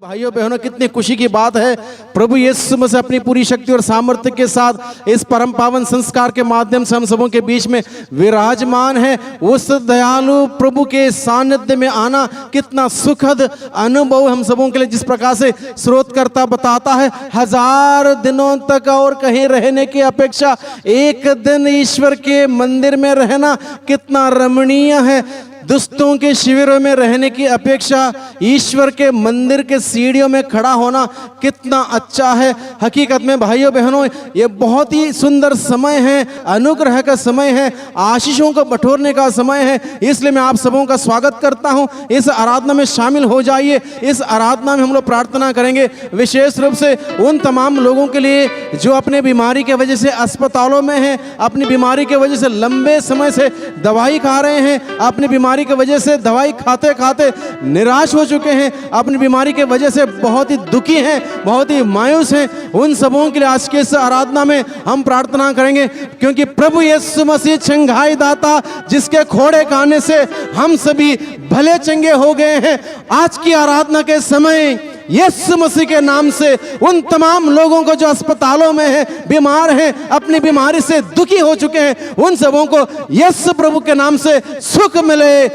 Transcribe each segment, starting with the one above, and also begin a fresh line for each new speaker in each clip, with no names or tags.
भाइयों बहनों, कितनी खुशी की बात है। प्रभु यीशु मसीह अपनी पूरी शक्ति और सामर्थ्य के साथ इस परम पावन संस्कार के माध्यम से हम सबों के बीच में विराजमान है। उस दयालु प्रभु के सानिध्य में आना कितना सुखद अनुभव हम सबों के लिए, जिस प्रकार से स्रोतकर्ता बताता है, 1000 दिनों तक और कहीं रहने की अपेक्षा एक दिन ईश्वर के मंदिर में रहना कितना रमणीय है। दुष्टों के शिविरों में रहने की अपेक्षा ईश्वर के मंदिर के सीढ़ियों में खड़ा होना कितना अच्छा है। हकीकत में भाइयों बहनों, ये बहुत ही सुंदर समय है, अनुग्रह का समय है, आशीषों को बटोरने का समय है। इसलिए मैं आप सबों का स्वागत करता हूं। इस आराधना में शामिल हो जाइए। इस आराधना में हम लोग प्रार्थना करेंगे विशेष रूप से उन तमाम लोगों के लिए जो अपने बीमारी के वजह से अस्पतालों में हैं, अपनी बीमारी के वजह से लंबे समय से दवाई खा रहे हैं, अपनी बीमारी की वजह से दवाई खाते खाते निराश हो चुके हैं, अपनी बीमारी के वजह से बहुत ही दुखी हैं, बहुत ही मायूस हैं। उन सबों के लिए आज के इस आराधना में हम प्रार्थना करेंगे, क्योंकि प्रभु यीशु मसीह चंगाई दाता, जिसके खोड़े खाने से हम सभी भले चंगे हो गए हैं। आज की आराधना के समय यीशु मसीह के नाम से उन तमाम लोगों को जो अस्पतालों में हैं, बीमार हैं, अपनी बीमारी से दुखी हो चुके हैं, उन सबों को यीशु प्रभु के नाम से सुख मिले,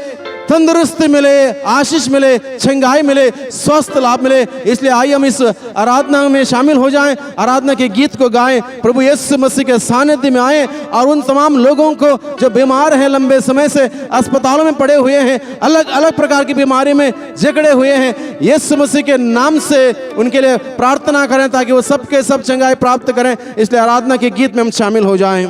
तंदुरुस्ती मिले, आशीष मिले, चंगाई मिले, स्वस्थ लाभ मिले। इसलिए आइए हम इस आराधना में शामिल हो जाएं, आराधना के गीत को गाएं, प्रभु यीशु मसीह के सानिध्य में आएं और उन तमाम लोगों को जो बीमार हैं, लंबे समय से अस्पतालों में पड़े हुए हैं, अलग अलग प्रकार की बीमारी में जकड़े हुए हैं, यीशु मसीह के नाम से उनके लिए प्रार्थना करें ताकि वो सबके सब चंगाई प्राप्त करें। इसलिए आराधना के गीत में हम शामिल हो जाएं।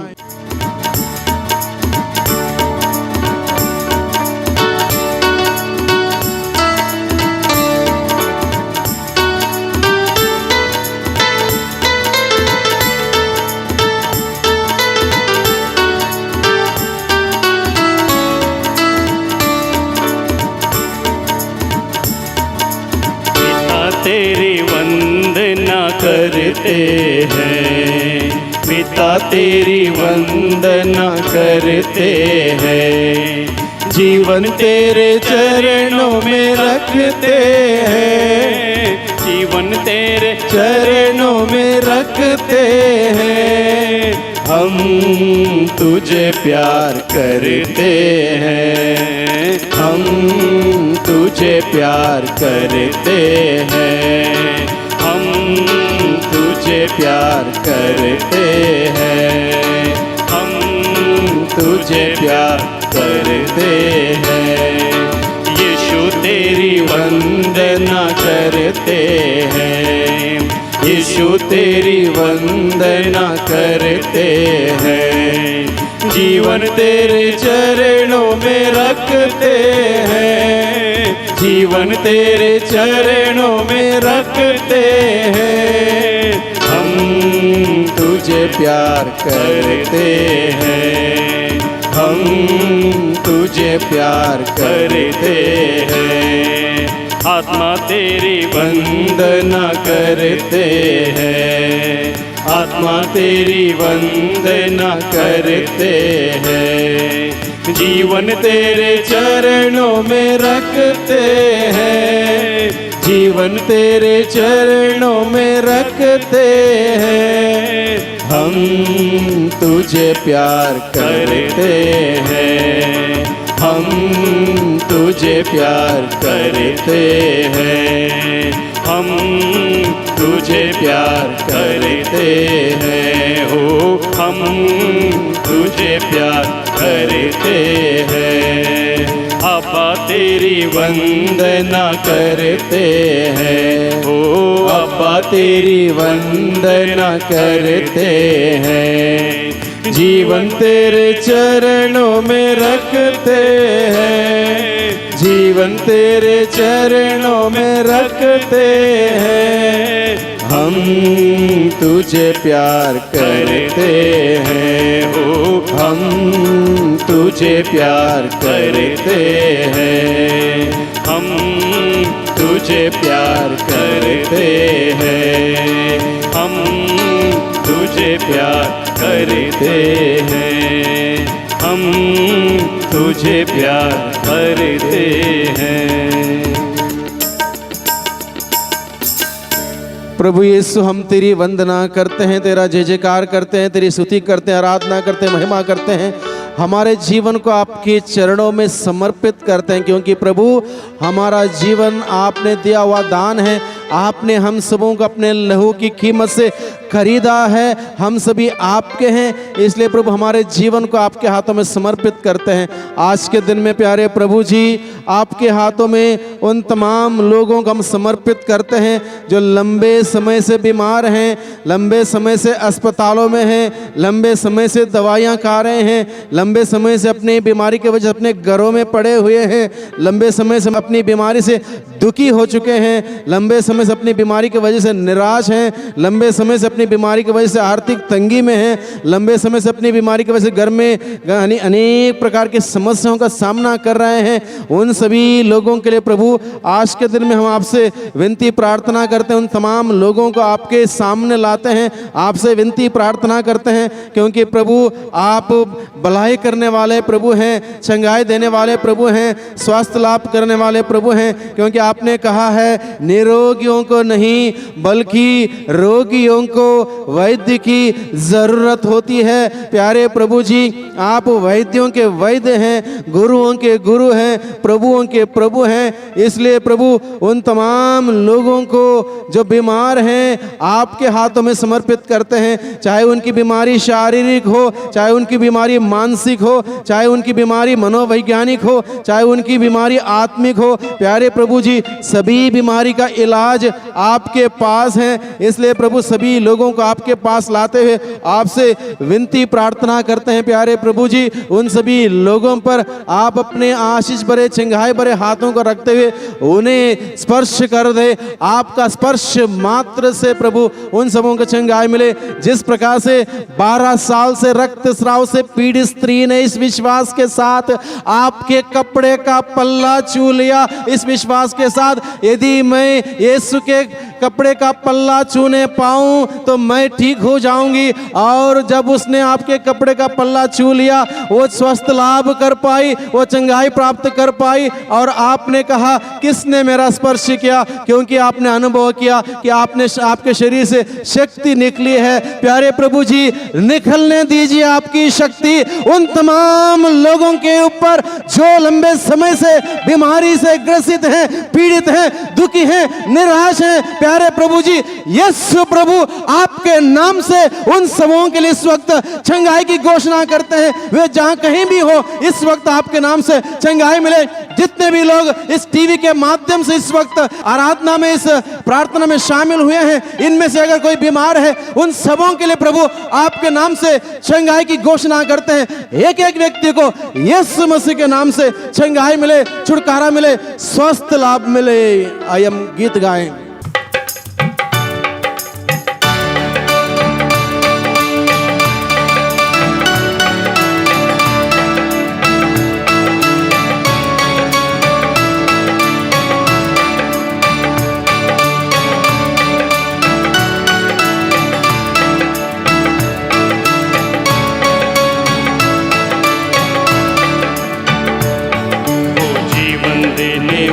तेरी वंदना करते हैं, पिता तेरी वंदना करते हैं, जीवन तेरे चरणों में रखते हैं, जीवन तेरे चरणों में रखते हैं। हम तुझे प्यार करते हैं, हम तुझे प्यार करते हैं, हम तुझे प्यार करते हैं, हम तुझे प्यार करते हैं। यीशु तेरी वंदना करते हैं, यीशु तेरी वंदना करते हैं, जीवन तेरे चरणों में रखते हैं, जीवन तेरे चरणों में रखते हैं। हम तुझे प्यार करते हैं, हम तुझे प्यार करते हैं, आत्मा तेरी वंदना करते हैं, आत्मा तेरी वंदना करते हैं, जीवन तेरे चरणों में रखते हैं, जीवन तेरे चरणों में रखते हैं। हम तुझे प्यार करते हैं, हम तुझे प्यार करते हैं, हम तुझे प्यार करते हैं, हो हम तुझे प्यार करते हैं। अब्बा तेरी वंदना करते हैं, हो अब्बा तेरी वंदना करते हैं, जीवन तेरे चरणों में रखते हैं, जीवन तेरे चरणों में रखते हैं। हम तुझे प्यार करते हैं, हो हम तुझे प्यार करते हैं, हम तुझे प्यार करते हैं, हम तुझे प्यार करते हैं, हम तुझे प्यार करते हैं।
प्रभु यीशु हम तेरी वंदना करते हैं, तेरा जय जयकार करते हैं, तेरी स्तुति करते हैं, आराधना करते हैं, महिमा करते हैं। हमारे जीवन को आपके चरणों में समर्पित करते हैं, क्योंकि प्रभु हमारा जीवन आपने दिया हुआ दान है। आपने हम सबों को अपने लहू की कीमत से खरीदा है, हम सभी आपके हैं। इसलिए प्रभु हमारे जीवन को आपके हाथों में समर्पित करते हैं। आज के दिन में प्यारे प्रभु जी आपके हाथों में उन तमाम लोगों को हम समर्पित करते हैं जो लंबे समय से बीमार हैं, लंबे समय से अस्पतालों में हैं, लंबे समय से दवाइयाँ खा रहे हैं, लंबे समय से अपनी बीमारी की वजह से अपने घरों में पड़े हुए हैं, लंबे समय से अपनी बीमारी से दुखी हो चुके हैं, लंबे समय से अपनी बीमारी की वजह से निराश हैं, लंबे समय से अपनी बीमारी की वजह से आर्थिक तंगी में हैं, लंबे समय से अपनी बीमारी की वजह से घर में अनेक प्रकार की समस्याओं का सामना कर रहे हैं। उन सभी लोगों के लिए प्रभु आज के दिन में हम आपसे विनती प्रार्थना करते हैं, उन तमाम लोगों को आपके सामने लाते हैं, आपसे विनती प्रार्थना करते हैं, क्योंकि प्रभु आप भलाई करने वाले प्रभु हैं, चंगाई देने वाले प्रभु हैं, स्वास्थ्य लाभ करने वाले प्रभु हैं। क्योंकि आपने कहा है निरोगियों को नहीं बल्कि रोगियों को वैद्य की जरूरत होती है। प्यारे प्रभु जी आप वैद्यों के वैद्य हैं, गुरुओं के गुरु हैं, प्रभुओं के प्रभु हैं। इसलिए प्रभु उन तमाम लोगों को जो बीमार हैं आपके हाथों में समर्पित करते हैं, चाहे उनकी बीमारी शारीरिक हो, चाहे उनकी बीमारी मानसिक हो, चाहे उनकी बीमारी मनोवैज्ञानिक हो, चाहे उनकी बीमारी आत्मिक हो। प्यारे प्रभु जी सभी बीमारी का इलाज आपके पास है। इसलिए प्रभु सभी लोगों को आपके पास लाते हुए आपसे विनती प्रार्थना करते हैं। प्यारे प्रभु जी उन सभी लोगों पर आप अपने आशीष भरे चंगाई भरे हाथों को रखते हुए उन्हें स्पर्श कर दे। आपका स्पर्श मात्र से प्रभु उन सबों को चंगाई मिले। जिस प्रकार से 12 साल से रक्तस्राव से पीड़ित स्त्री ने इस विश्वास के साथ आपके कपड़े का पल्ला छू लिया, इस विश्वास के साथ यदि मैं यीशु के कपड़े का पल्ला छूने पाऊं तो मैं ठीक हो जाऊंगी, और जब उसने आपके कपड़े का पल्ला छू लिया वो स्वस्थ लाभ कर पाई, वो चंगाई प्राप्त कर पाई। और आपने कहा किसने मेरा स्पर्श किया, क्योंकि आपने अनुभव किया कि आपके शरीर से शक्ति निकली है। प्यारे प्रभु जी निकलने दीजिए आपकी शक्ति उन तमाम लोगों के ऊपर जो लंबे समय से बीमारी से ग्रसित हैं, पीड़ित हैं, दुखी हैं, निराश हैं। प्यारे प्रभु जी यीशु प्रभु आपके नाम से उन सबों के लिए इस वक्त चंगाई की घोषणा करते हैं। वे जहां कहीं भी हो इस वक्त आपके नाम से चंगाई मिले। जितने भी लोग इस टीवी के माध्यम से इस वक्त आराधना में इस प्रार्थना में शामिल हुए हैं, इनमें से अगर कोई बीमार है उन सबों के लिए प्रभु आपके नाम से चंगाई की घोषणा करते हैं। एक एक व्यक्ति को यीशु मसीह के नाम से चंगाई मिले, छुटकारा मिले, स्वस्थ लाभ मिले। आइए हम गीत गाएं।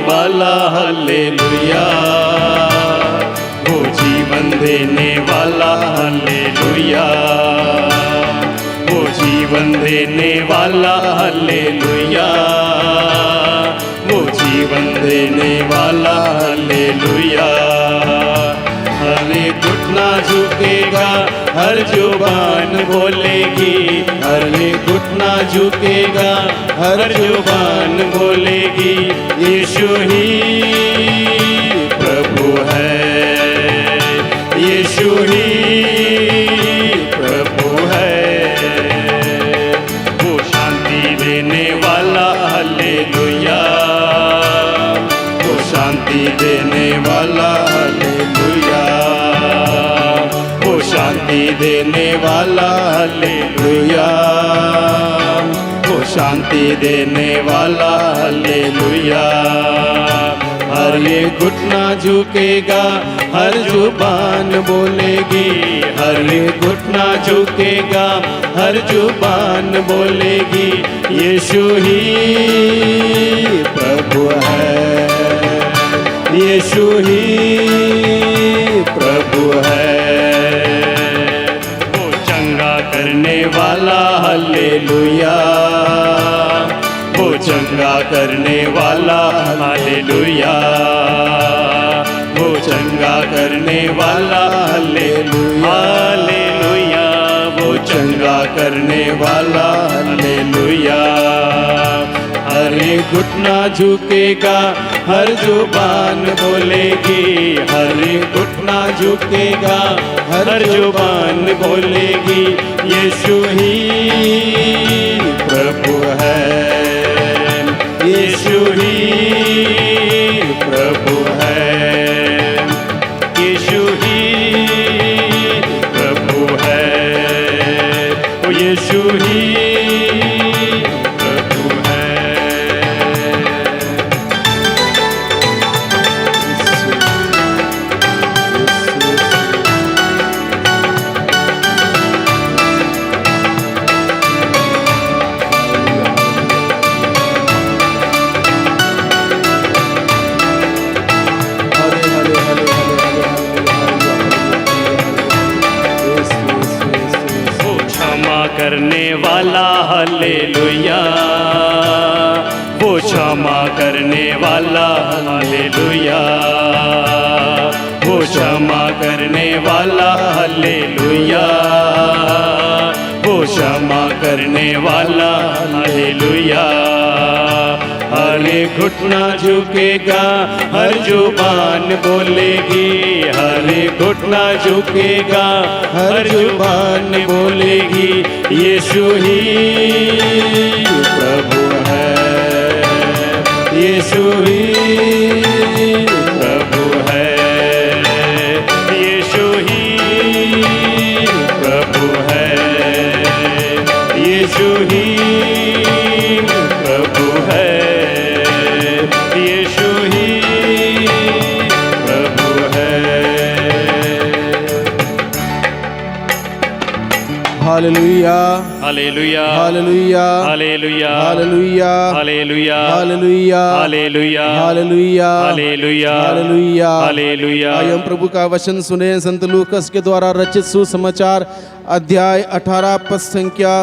वाला हालेलुया, वो जीवन देने वाला हालेलुया, वो जीवन देने वाला हालेलुया, वो जीवन देने वाला हालेलुया। हर घुटना झुकेगा, हर जुबान बोलेगी, हर घुटना झुकेगा, हर जुबान बोलेगी यीशु ही प्रभु है, यीशु ही प्रभु है। वो शांति देने वाला हालेलुया, वो शांति देने वाला हालेलुया, वो शांति देने वाला हालेलुया, वो शांति देने वाला हालेलुया। हर ये घुटना झुकेगा, हर जुबान बोलेगी, हर ये घुटना झुकेगा, हर जुबान बोलेगी यीशु ही प्रभु है, यीशु ही प्रभु है। वो चंगा करने वाला हालेलुया, वो चंगा करने वाला हालेलुया, वो चंगा करने वाला हालेलुया, हालेलुया, वो चंगा करने वाला हालेलुया। हर एक घुटना झुकेगा, हर जुबान बोलेगी, हर एक घुटना झुकेगा, हर जुबान बोलेगी, यीशु ही प्रभु है, यीशु ही प्रभु है, यीशु ही प्रभु है, ओ यीशु ही प्रभु है। वो क्षमा करने वाला हालेलुया, वो क्षमा करने वाला हालेलुया, वो क्षमा करने वाला हालेलुया, वो क्षमा करने वाला हालेलुया। हर एक घुटना झुकेगा, हर जुबान बोलेगी, हर एक घुटना झुकेगा, हर जुबान बोलेगी, यीशु ही प्रभु है, यीशु ही प्रभु है, यीशु ही प्रभु है, यीशु ही प्रभु है, यीशु ही प्रभु है।
Hallelujah,
hallelujah,
hallelujah,
hallelujah,
hallelujah,
hallelujah,
hallelujah,
hallelujah,
hallelujah,
hallelujah,
hallelujah,
hallelujah.
आइए हम प्रभु का वचन सुने। संत लूकस के द्वारा रचित सुसमाचार अध्याय 18 पद संख्या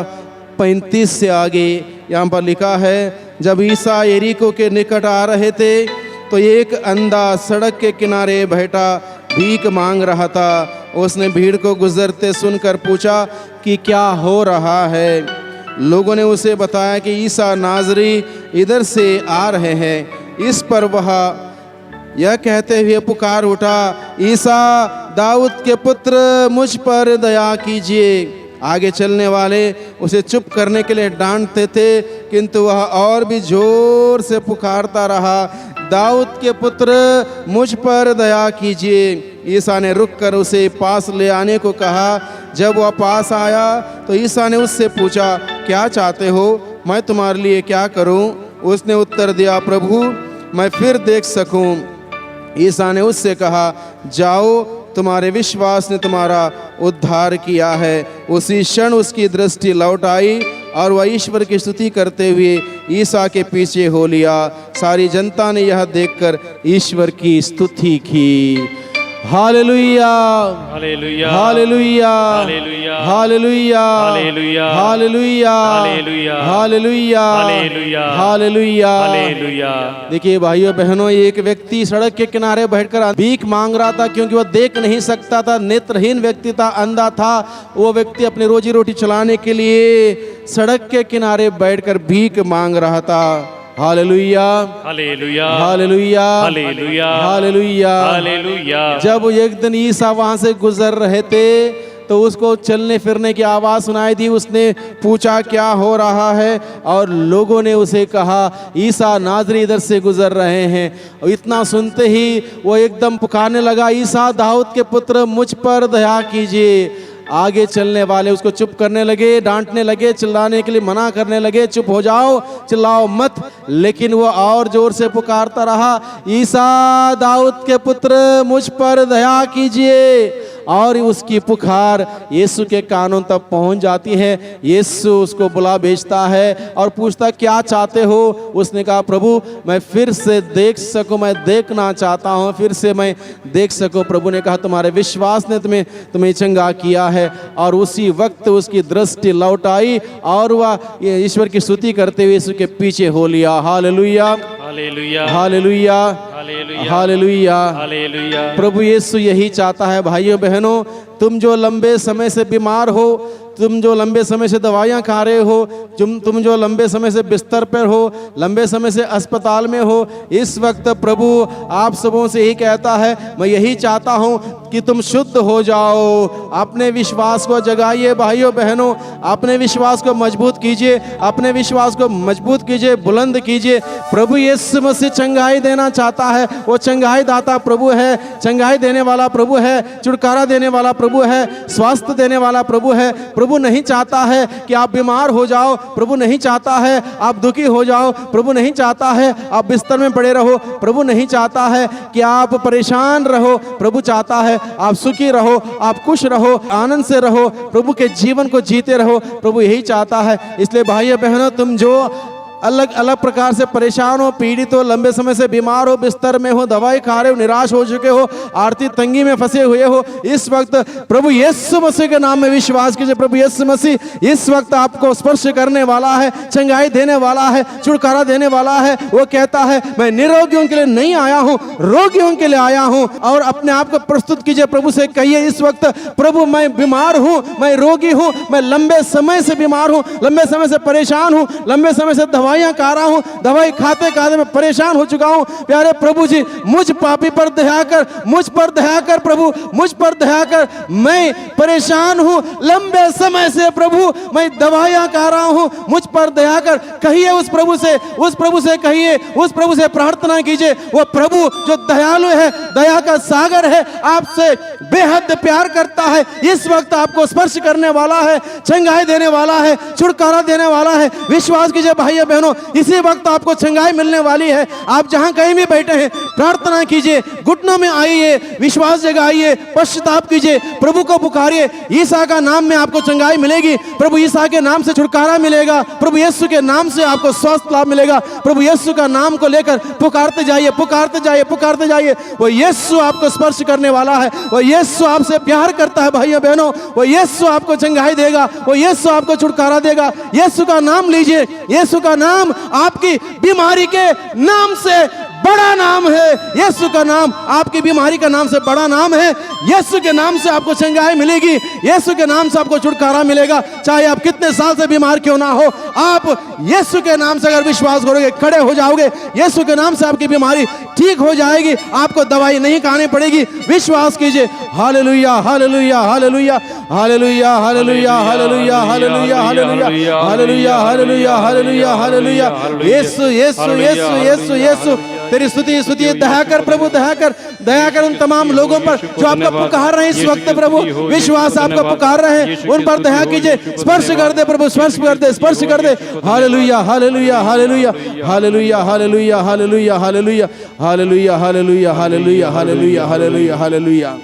35 से आगे यहाँ पर लिखा है, जब ईसा यरीको के निकट आ रहे थे तो एक अंधा सड़क के किनारे बैठा भीख मांग रहा था। उसने भीड़ को गुजरते सुनकर पूछा कि क्या हो रहा है। लोगों ने उसे बताया कि ईसा नाजरी इधर से आ रहे हैं। इस पर वह यह कहते हुए पुकार उठा, ईसा दाऊद के पुत्र मुझ पर दया कीजिए। आगे चलने वाले उसे चुप करने के लिए डांटते थे, किंतु वह और भी जोर से पुकारता रहा, दाऊद के पुत्र मुझ पर दया कीजिए। ईसा ने रुककर उसे पास ले आने को कहा। जब वह पास आया तो ईसा ने उससे पूछा, क्या चाहते हो, मैं तुम्हारे लिए क्या करूं? उसने उत्तर दिया, प्रभु मैं फिर देख सकूं। ईसा ने उससे कहा, जाओ, तुम्हारे विश्वास ने तुम्हारा उद्धार किया है। उसी क्षण उसकी दृष्टि लौट आई और वह ईश्वर की स्तुति करते हुए ईसा के पीछे हो लिया। सारी जनता ने यह देखकर ईश्वर की स्तुति की। Hallelujah,
hallelujah,
hallelujah,
hallelujah,
hallelujah,
hallelujah,
hallelujah,
hallelujah,
hallelujah,
hallelujah,
hallelujah,
hallelujah.
देखिए भाइयों बहनों, एक व्यक्ति सड़क के किनारे बैठकर भीख मांग रहा था, क्योंकि वह देख नहीं सकता था, नेत्रहीन व्यक्ति था, अंधा था। वो व्यक्ति अपनी रोजी रोटी चलाने के लिए सड़क के किनारे बैठकर भीख मांग रहा था। Hallelujah,
hallelujah,
hallelujah,
hallelujah,
hallelujah,
hallelujah.
जब एक दिन ईसा वहां से गुजर रहे थे तो उसको चलने फिरने की आवाज़ सुनाई दी। उसने पूछा क्या हो रहा है, और लोगों ने उसे कहा ईसा नाजरी इधर से गुजर रहे हैं। और इतना सुनते ही वो एकदम पुकारने लगा, ईसा दाऊद के पुत्र मुझ पर दया कीजिए। आगे चलने वाले उसको चुप करने लगे, डांटने लगे, चिल्लाने के लिए मना करने लगे, चुप हो जाओ, चिल्लाओ मत। लेकिन वो और जोर से पुकारता रहा, ईसा दाऊद के पुत्र मुझ पर दया कीजिए। और उसकी पुकार यीशु के कानों तक पहुंच जाती है। यीशु उसको बुला भेजता है और पूछता, क्या चाहते हो? उसने कहा, प्रभु मैं फिर से देख सकूं, मैं देखना चाहता हूं, फिर से मैं देख सकूं। प्रभु ने कहा, तुम्हारे विश्वास ने तुम्हें चंगा किया है। और उसी वक्त उसकी दृष्टि लौट आई और वह ईश्वर की स्तुति करते हुए यीशु के पीछे हो लिया। Hallelujah,
hallelujah,
hallelujah,
hallelujah,
hallelujah.
Hallelujah.
प्रभु यीशु यही चाहता है भाइयों बहनों, तुम जो लंबे समय से बीमार हो, तुम जो लंबे समय से दवाइयाँ खा रहे हो, तुम जो लंबे समय से बिस्तर पर हो, लंबे समय से अस्पताल में हो, इस वक्त प्रभु आप सबों से ही कहता है, मैं यही चाहता हूँ कि तुम शुद्ध हो जाओ। अपने विश्वास को जगाइए भाइयों बहनों, अपने विश्वास को मजबूत कीजिए, अपने विश्वास को मजबूत कीजिए, बुलंद कीजिए। प्रभु यीशु मसीह चंगाई देना चाहता है। वो चंगाई दाता प्रभु है, चंगाई देने वाला प्रभु है, छुटकारा देने वाला प्रभु है, स्वास्थ्य देने वाला प्रभु है। प्रभु नहीं चाहता है कि आप बीमार हो जाओ, प्रभु नहीं चाहता है आप दुखी हो जाओ, प्रभु नहीं चाहता है आप बिस्तर में पड़े रहो, प्रभु नहीं चाहता है कि आप परेशान रहो, प्रभु चाहता है आप सुखी रहो, आप खुश रहो, आनंद से रहो, प्रभु के जीवन को जीते रहो। प्रभु यही चाहता है। इसलिए भाइयों बहनों, तुम जो अलग अलग प्रकार से परेशान हो, पीड़ित हो, लंबे समय से बीमार हो, बिस्तर में हो, दवाई खा रहे हो, निराश हो चुके हो, आर्थिक तंगी में फंसे हुए हो, इस वक्त प्रभु यीशु मसीह के नाम में विश्वास कीजिए। प्रभु यीशु मसीह इस वक्त आपको स्पर्श करने वाला है, चंगाई देने वाला है, छुटकारा देने वाला है। वो कहता है, मैं निरोगियों के लिए नहीं आया हूँ, रोगियों के लिए आया हूँ। और अपने आप को प्रस्तुत कीजिए, प्रभु से कहिए इस वक्त, प्रभु मैं बीमार हूँ, मैं रोगी हूँ, मैं लंबे समय से बीमार हूँ, लंबे समय से परेशान हूँ, लंबे समय से दवाइयां खा रहा हूं, दवाई खाते खाते मैं परेशान हो चुका हूं। प्यारे प्रभु जी, मुझ पापी पर दया कर, मुझ पर दया कर प्रभु, मुझ पर दया कर। मैं परेशान हूं लंबे समय से प्रभु, मैं दवाइयां खा रहा हूं, मुझ पर दया कर। कहिए उस प्रभु से, उस प्रभु से कहिए, उस प्रभु से प्रार्थना कीजिए। वो प्रभु जो दयालु है, दया का सागर है, आपसे बेहद प्यार करता है, इस वक्त आपको स्पर्श करने वाला है, चंगाई देने वाला है, छुटकारा देने वाला है। विश्वास कीजिए भाइयों बहनों, इसी वक्त आपको चंगाई मिलने वाली है। आप जहां कहीं भी बैठे हैं, प्रार्थना कीजिए, घुटनों में आइए, विश्वास जगाइए, पश्चाताप कीजिए, प्रभु को पुकारिए। ईसा का नाम में आपको चंगाई मिलेगी, प्रभु ईसा के नाम से छुटकारा मिलेगा, प्रभु यीशु के नाम से आपको स्वस्थ लाभ मिलेगा। प्रभु यीशु का नाम को लेकर पुकारते जाइए, पुकारते जाइए, पुकारते जाइए। वो यीशु आपको स्पर्श करने वाला है, वो यीशु आपसे प्यार करता है भाइयों बहनों, वो यीशु आपको चंगाई देगा, वो यीशु आपको छुटकारा देगा। यीशु का नाम लीजिए, यीशु का नाम आपकी बीमारी के नाम से बड़ा नाम है। यीशु का नाम आपकी बीमारी का नाम से बड़ा नाम है। यीशु के नाम से आपको चंगाई मिलेगी, यीशु के नाम से आपको छुटकारा मिलेगा। चाहे आप कितने साल से बीमार क्यों ना हो, आप यीशु के नाम से अगर विश्वास करोगे, खड़े हो जाओगे, यीशु के नाम से आपकी बीमारी ठीक हो जाएगी, आपको दवाई नहीं खानी पड़ेगी। विश्वास कीजिए। Hallelujah, hallelujah, hallelujah, hallelujah, hallelujah, hallelujah, hallelujah, hallelujah, hallelujah, hallelujah, hallelujah, hallelujah. Yeshu, Yeshu, Yeshu, Yeshu, Yeshu, तेरी स्तुति, स्तुति। दया कर प्रभु, दया कर, दया कर उन तमाम लोगों पर जो आपको पुकार रहे हैं इस वक्त प्रभु, विश्वास आपको पुकार रहे हैं, उन पर दया कीजिए। स्पर्श कर दे प्रभु, स्पर्श कर दे, स्पर्श कर दे। Hallelujah, hallelujah, hallelujah, hallelujah, hallelujah, hallelujah, hallelujah, hallelujah, hallelujah, hallelujah, hallelujah, hallelujah, hallelujah.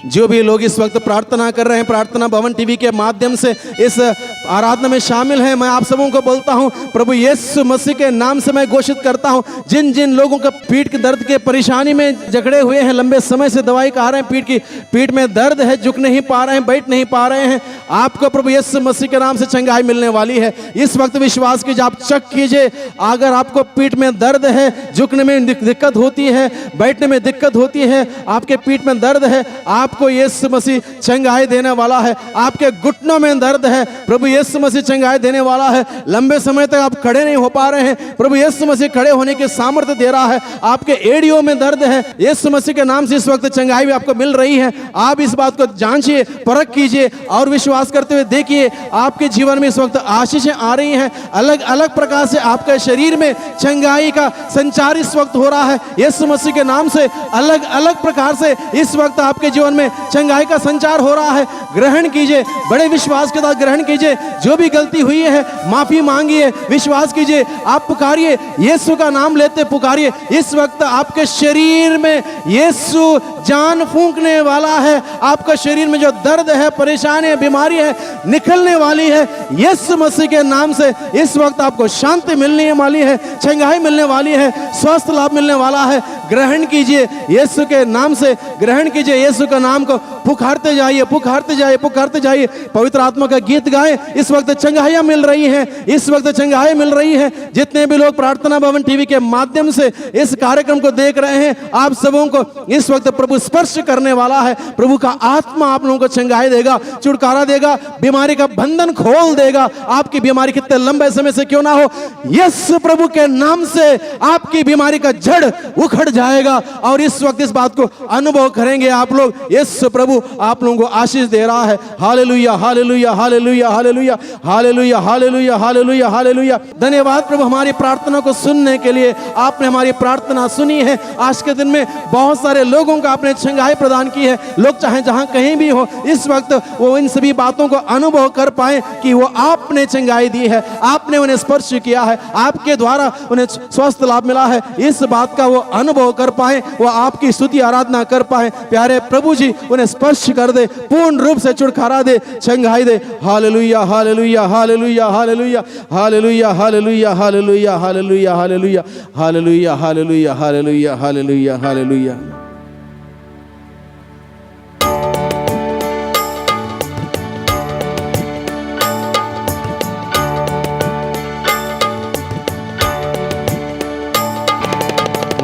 जो भी लोग इस वक्त प्रार्थना कर रहे हैं, प्रार्थना भवन टीवी के माध्यम से इस आराधना में शामिल हैं, मैं आप सबों को बोलता हूं, प्रभु यीशु मसीह के नाम से मैं घोषित करता हूं, जिन जिन लोगों का पीठ के दर्द के परेशानी में जकड़े हुए हैं, लंबे समय से दवाई खा रहे हैं, पीठ में दर्द है, झुक नहीं पा रहे हैं, बैठ नहीं पा रहे हैं, आपको प्रभु यीशु मसीह के नाम से चंगाई मिलने वाली है। इस वक्त विश्वास कीजिए, आप चेक कीजिए। अगर आपको पीठ में दर्द है, झुकने में दिक्कत होती है, बैठने में दिक्कत होती है, आपके पीठ में दर्द है, आपको यीशु मसीह चंगाई देने वाला है। आपके घुटनों में दर्द है, प्रभु यीशु मसीह चंगाई देने वाला है। लंबे समय तक आप खड़े नहीं हो पा रहे हैं, प्रभु यीशु मसीह खड़े होने के सामर्थ्य दे रहा है। आपके एड़ियों में दर्द है, यीशु मसीह के नाम से इस वक्त चंगाई भी आपको मिल रही है। आप इस बात को जांचिए, परख कीजिए और विश्वास करते हुए देखिए, आपके जीवन में इस वक्त आशीषें आ रही हैं। अलग अलग प्रकार से आपके शरीर में चंगाई का संचार इस वक्त हो रहा है। यीशु मसीह के नाम से अलग अलग प्रकार से इस वक्त आपके जीवन में चंगाई का संचार हो रहा है। ग्रहण कीजिए, बड़े विश्वास के साथ ग्रहण कीजिए। जो भी गलती हुई है माफी मांगिए, विश्वास कीजिए, आप पुकारिए, यीशु का नाम लेते पुकारिए। इस वक्त आपके शरीर में यीशु जान फूंकने वाला है। आपका शरीर में जो दर्द है, परेशानी है, बीमारी है, निकलने वाली है। यीशु मसीह के नाम से इस वक्त आपको शांति मिलने वाली है, चंगाई मिलने वाली है, स्वस्थ लाभ मिलने वाला है। ग्रहण कीजिए यीशु के नाम से, ग्रहण कीजिए यीशु का नाम को, पुकारते जाइए, पुकारते जाइए, पुकारते जाइए। पवित्र आत्मा का गीत गाएं। इस वक्त चंगाइयां मिल रही हैं, इस वक्त चंगाई मिल रही है। जितने भी लोग प्रार्थना भवन टीवी के माध्यम से इस कार्यक्रम को देख रहे हैं, आप सबों को इस वक्त प्रभु स्पर्श करने वाला है। प्रभु का आत्मा आप लोगों को चंगाई देगा, छुटकारा देगा, बीमारी का बंधन खोल देगा। आपकी बीमारी कितने लंबे समय से क्यों ना हो, यीशु प्रभु के नाम से आपकी बीमारी का जड़ उखड़ जाएगा। और इस वक्त इस बात को अनुभव करेंगे आप लोग। यीशु प्रभु आप लोगों को आशीष दे रहा है। Hallelujah, hallelujah, hallelujah, hallelujah, hallelujah, hallelujah, hallelujah, hallelujah. धन्यवाद प्रभु हमारी प्रार्थना को सुनने के लिए। आपने हमारी प्रार्थना सुनी है। आज के दिन में बहुत सारे लोगों को आपने चंगाई प्रदान की है। लोग चाहे जहां कहीं भी हो, इस वक्त वो इन सभी बातों को अनुभव कर पाए कि वो आपने चंगाई दी है, आपने उन्हें स्पर्श किया है, आपके द्वारा उन्हें स्वस्थ लाभ मिला है। इस बात का वो अनुभव कर पाए, वो आपकी स्तुति आराधना कर पाए। प्यारे प्रभु जी उन्हें स्पर्श कर दे, पूर्ण रूप से छुटकारा दे, चंगाई दे। Hallelujah, hallelujah, hallelujah, hallelujah, hallelujah, hallelujah, hallelujah, hallelujah, hallelujah, hallelujah, hallelujah, hallelujah, hallelujah, hallelujah.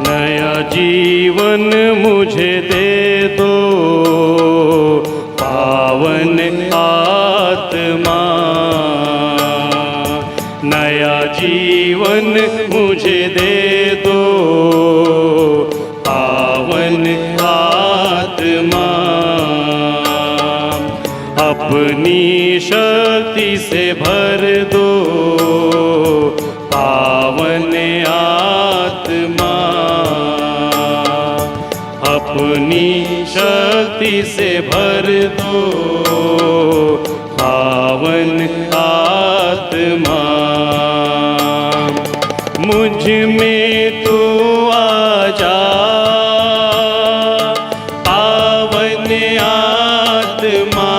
नया जीवन मुझे दे दो, पावन आत्मा। नया जीवन मुझे दे दो, पावन आत्मा। अपनी शक्ति से भर दो, पावन आत्मा। अपनी शक्ति से भर दो, पावन आत्मा। मुझ में तू आ जा, पावन आत्मा।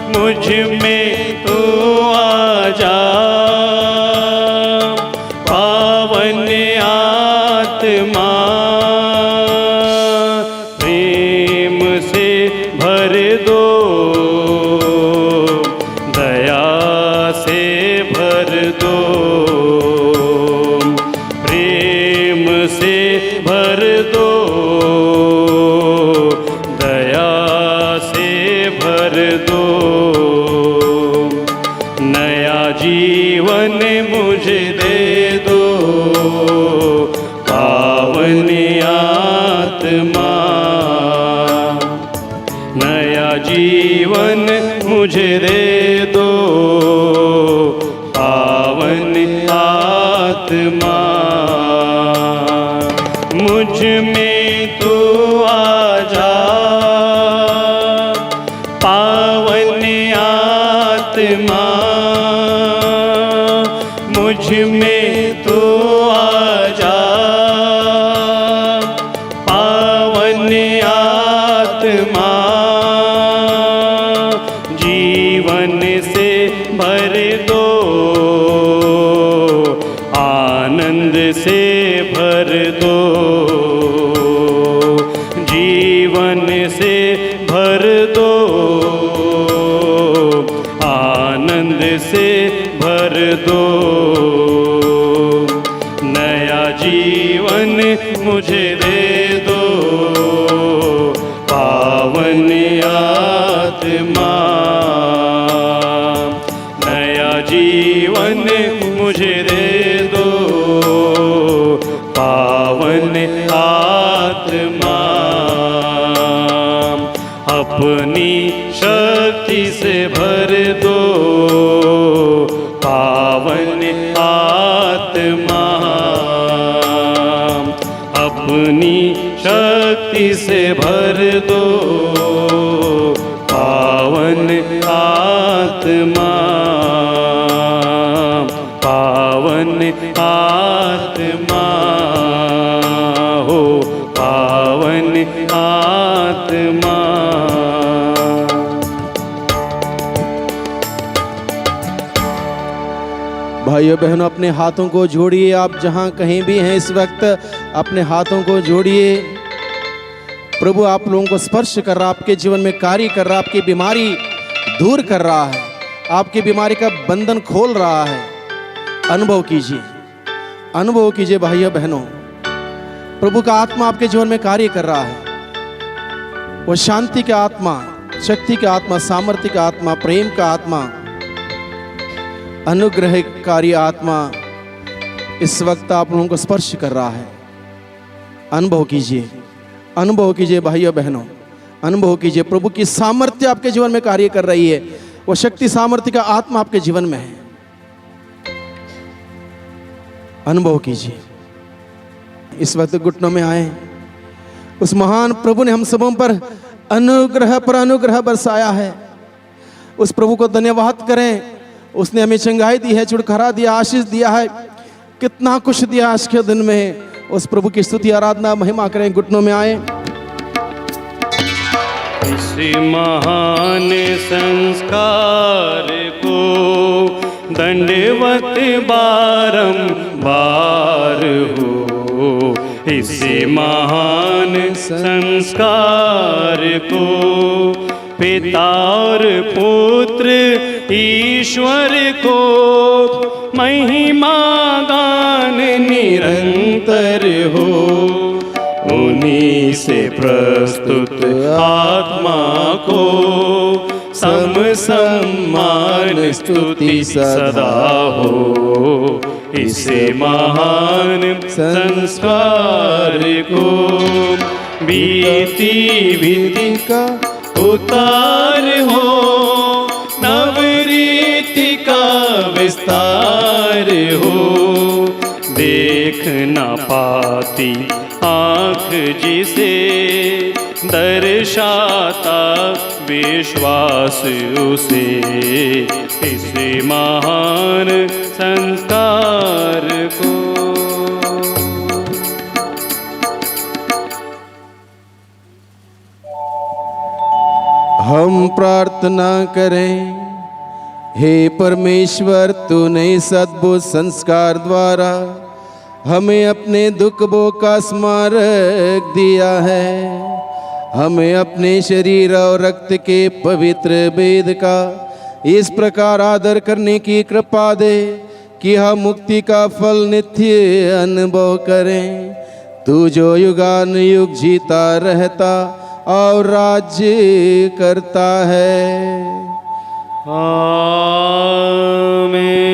मुझ में तू आ जा, पावन आत्मा। प्रेम से भर दो, दया से भर दो। प्रेम से भर दो, दया से भर दो। नया जीवन मुझे दे दो, पावन आत्मा। नया जीवन मुझे दे दो, पावन आत्मा। मुझ में तू आ जा, पावन आत्मा। मुझ में तू आ जा, पावन आत्मा। जीवन से भर दो, आनंद से भर दो। जीवन से भर दो, आनंद से भर दो। नया जीवन मुझे दे दो, पावन आत्मा। नया जीवन मुझे दे दो, पावन आत्मा। अपनी शक्ति से भर दो, पावन आत्मा। अपनी शक्ति से भर दो, पावन आत्मा। आत्मा हो, पावन आत्मा।
भाइयों बहनों, अपने हाथों को जोड़िए। आप जहां कहीं भी हैं इस वक्त, अपने हाथों को जोड़िए। प्रभु आप लोगों को स्पर्श कर रहा, आपके जीवन में कार्य कर रहा, आपकी बीमारी दूर कर रहा है, आपकी बीमारी का बंधन खोल रहा है। अनुभव कीजिए, अनुभव कीजिए भाइयों बहनों, प्रभु का आत्मा आपके जीवन में कार्य कर रहा है। वो शांति का आत्मा, शक्ति का आत्मा, सामर्थ्य का आत्मा, प्रेम का आत्मा, अनुग्रहकारी आत्मा इस वक्त आप लोगों को स्पर्श कर रहा है। अनुभव कीजिए, अनुभव कीजिए भाइयों बहनों, अनुभव कीजिए। प्रभु की सामर्थ्य आपके जीवन में कार्य कर रही है। वो शक्ति सामर्थ्य का आत्मा आपके जीवन में है। अनुभव कीजिए। इस वक्त घुटनों में आए। उस महान प्रभु ने हम सबों पर अनुग्रह बरसाया है। उस प्रभु को धन्यवाद करें। उसने हमें चंगाई दी है, छुटकारा दिया, आशीष दिया है, कितना कुछ दिया आज के दिन में। उस प्रभु की स्तुति आराधना महिमा करें। घुटनों में आए।
इस महान संस्कार को दंडवत बारंबार हो, इस महान संस्कार को पिता और पुत्र ईश्वर को महिमा गान निरंतर हो। उन्हीं से प्रस्तुत आत्मा को सम सम्मान स्तुति सदा हो। इस महान संस्कार को बीती विधि का उतार हो, नवरीति का विस्तार हो। देख न पाती आँख जिसे दर्शाता विश्वास उसे, इस महान संस्कार को।
हम प्रार्थना करें। हे परमेश्वर, तूने सद्बुद्ध संस्कार द्वारा हमें अपने दुख भोग का स्मारक दिया है। हमें अपने शरीर और रक्त के पवित्र भेद का इस प्रकार आदर करने की कृपा दे कि हम मुक्ति का फल नित्य अनुभव करें। तू जो युगानुयुग जीता रहता और राज्य करता है।
आमीन।